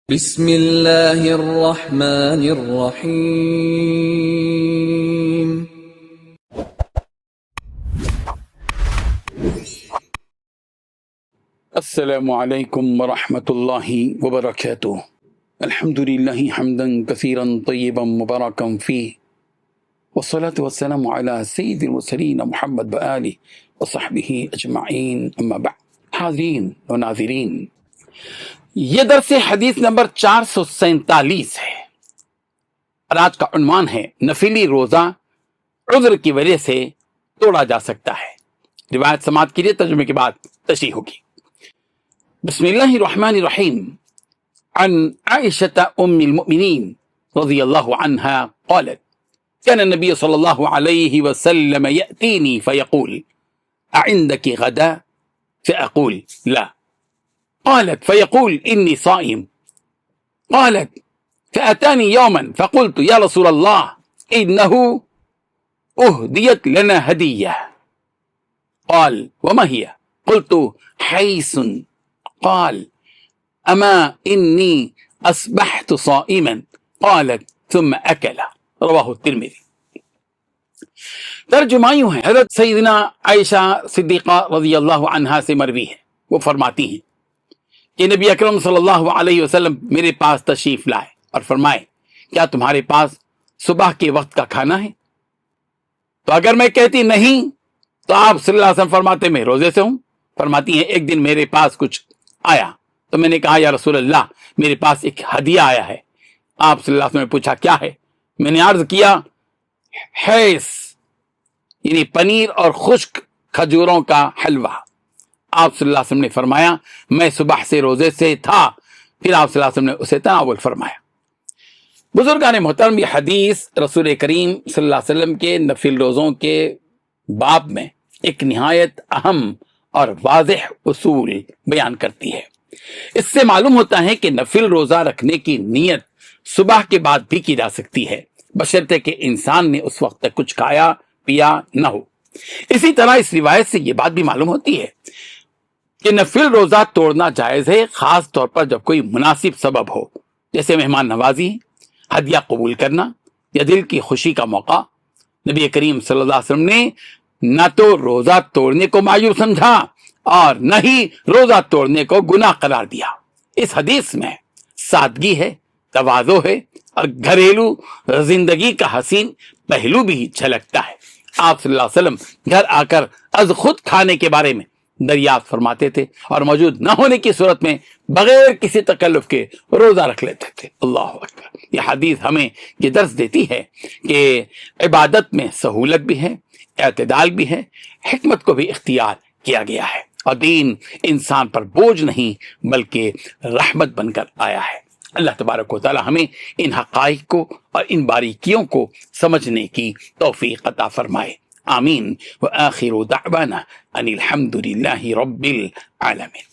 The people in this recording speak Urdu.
بسم اللہ الرحمن الرحیم۔ السلام علیکم ورحمۃ اللہ وبرکاتہ۔ الحمد للہ حمدا کثیرا طیبا مبارکا فیہ، والصلاة والسلام علی سید المرسلین محمد وآلہ وصحبہ اجمعین، اما بعد۔ حاضرین و ناظرین، یہ درس حدیث نمبر 447 ہے اور آج کا عنوان ہے نفلی روزہ عذر کی وجہ سے توڑا جا سکتا ہے۔ روایت سماعت کیجیے، ترجمے کے بعد تشریح ہوگی۔ بسم اللہ الرحمن الرحیم۔ عن عائشة ام المؤمنین رضی اللہ عنہا قالت كان النبي صلی اللہ علیہ وسلم يأتيني فيقول أعندك غدا؟ فأقول لا، قالت فيقول إني صائم، قالت فأتاني يوما فقلت يا رسول الله إنه أهديت لنا هدية، قال وما هي؟ قلت حيث، قال أما إني أصبحت صائما، قالت ثم أكل، رواہ الترمذی۔ ترجمہ یوں ہے، حضرت سیدنا عائشہ صدیقہ رضی اللہ عنہا سے مروی ہے، وہ فرماتی ہیں کہ نبی اکرم صلی اللہ علیہ وسلم میرے پاس تشریف لائے اور فرمائے کیا تمہارے پاس صبح کے وقت کا کھانا ہے؟ تو اگر میں کہتی نہیں تو آپ صلی اللہ علیہ وسلم فرماتے میں روزے سے ہوں۔ فرماتی ہیں ایک دن میرے پاس کچھ آیا تو میں نے کہا یا رسول اللہ میرے پاس ایک ہدیہ آیا ہے۔ آپ صلی اللہ علیہ وسلم نے پوچھا کیا ہے؟ میں نے عرض کیا حیث، یعنی پنیر اور خشک کھجوروں کا حلوہ۔ آپ صلی اللہ علیہ وسلم نے فرمایا میں صبح سے روزے سے تھا، پھر آپ صلی اللہ علیہ وسلم نے اسے تناول فرمایا۔ بزرگان محترم، یہ حدیث رسول کریم صلی اللہ علیہ وسلم کے نفل روزوں کے باب میں ایک نہایت اہم اور واضح اصول بیان کرتی ہے۔ اس سے معلوم ہوتا ہے کہ نفل روزہ رکھنے کی نیت صبح کے بعد بھی کی جا سکتی ہے، بشرطے کہ انسان نے اس وقت تک کچھ کھایا پیا نہ ہو۔ اسی طرح اس روایت سے یہ بات بھی معلوم ہوتی ہے کہ نفل روزہ توڑنا جائز ہے، خاص طور پر جب کوئی مناسب سبب ہو، جیسے مہمان نوازی، ہدیہ قبول کرنا یا دل کی خوشی کا موقع۔ نبی کریم صلی اللہ علیہ وسلم نے نہ تو روزہ توڑنے کو معیوب سمجھا اور نہ ہی روزہ توڑنے کو گناہ قرار دیا۔ اس حدیث میں سادگی ہے، تواضع ہے اور گھریلو زندگی کا حسین پہلو بھی جھلکتا ہے۔ آپ صلی اللہ علیہ وسلم گھر آ کر از خود کھانے کے بارے میں دریافت فرماتے تھے اور موجود نہ ہونے کی صورت میں بغیر کسی تکلف کے روزہ رکھ لیتے تھے۔ اللہ اکبر۔ یہ حدیث ہمیں یہ درس دیتی ہے کہ عبادت میں سہولت بھی ہے، اعتدال بھی ہے، حکمت کو بھی اختیار کیا گیا ہے، اور دین انسان پر بوجھ نہیں بلکہ رحمت بن کر آیا ہے۔ اللہ تبارک و تعالی ہمیں ان حقائق کو اور ان باریکیوں کو سمجھنے کی توفیق عطا فرمائے، آمین۔ وآخر دعوانا ان الحمد للہ رب العالمین۔